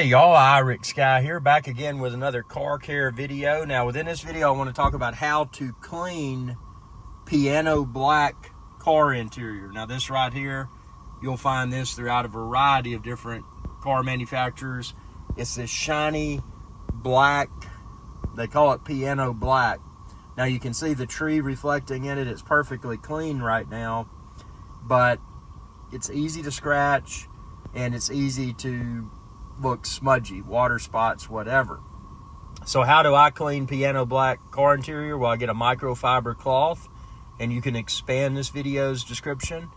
Hey y'all, Iric Sky here, back again with another car care video. Now within this video I want to talk about how to clean piano black car interior. Now this right here, you'll find this throughout a variety of different car manufacturers. It's this shiny black, they call it piano black. Now you can see the tree reflecting in it. It's perfectly clean right now, but it's easy to scratch and it's easy to look smudgy, water spots, whatever. So how do I clean piano black car interior? Well, I get a microfiber cloth, and you can expand this video's description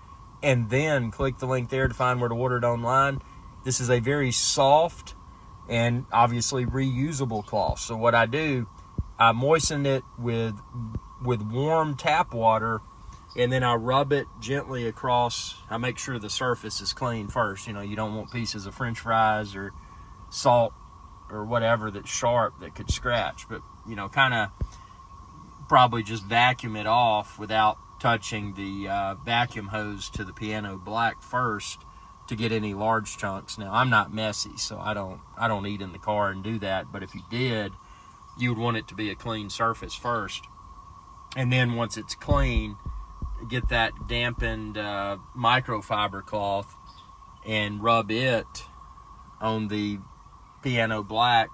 and then click the link there to find where to order it online. This is a very soft and obviously reusable cloth. So what I do, I moisten it with warm tap water, and then I rub it gently across. I make sure the surface is clean first. You know, you don't want pieces of French fries or salt or whatever that's sharp that could scratch. But, you know, kind of probably just vacuum it off without touching the vacuum hose to the piano black first to get any large chunks. Now, I'm not messy, so I don't eat in the car and do that. But if you did, you would want it to be a clean surface first. And then once it's clean, get that dampened microfiber cloth and rub it on the piano black,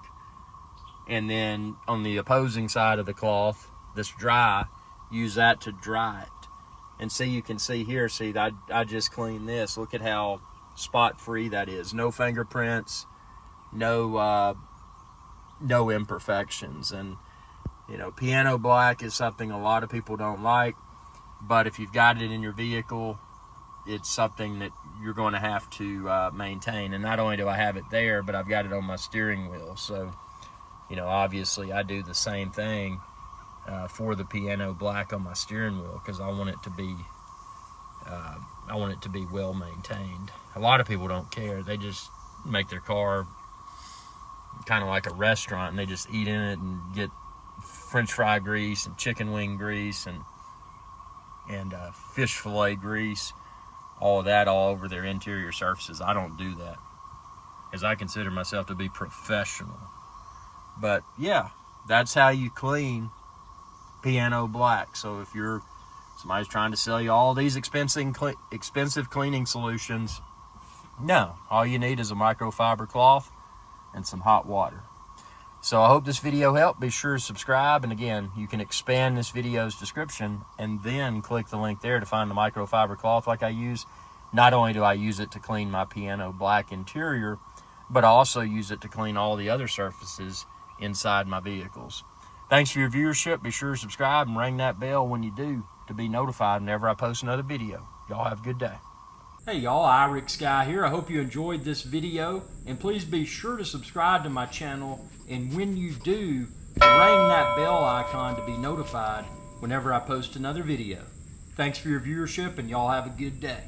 and then on the opposing side of the cloth that's dry, use that to dry it. And see, you can see here, see, I just cleaned this. Look at how spot free that is. No fingerprints, no imperfections. And you know, piano black is something a lot of people don't like. But if you've got it in your vehicle, it's something that you're going to have to maintain. And not only do I have it there, but I've got it on my steering wheel. So, you know, obviously I do the same thing for the piano black on my steering wheel, because I want it to be well maintained. A lot of people don't care. They just make their car kind of like a restaurant, and they just eat in it and get French fry grease and chicken wing grease and fish fillet grease, all of that all over their interior surfaces. I don't do that, as I consider myself to be professional. But yeah, that's how you clean piano black. So if somebody's trying to sell you all these expensive cleaning solutions, no, all you need is a microfiber cloth and some hot water. So I hope this video helped. Be sure to subscribe. And again, you can expand this video's description and then click the link there to find the microfiber cloth like I use. Not only do I use it to clean my piano black interior, but I also use it to clean all the other surfaces inside my vehicles. Thanks for your viewership. Be sure to subscribe and ring that bell when you do to be notified whenever I post another video. Y'all have a good day. Hey y'all, Iric Sky here. I hope you enjoyed this video, and please be sure to subscribe to my channel, and when you do, ring that bell icon to be notified whenever I post another video. Thanks for your viewership, and y'all have a good day.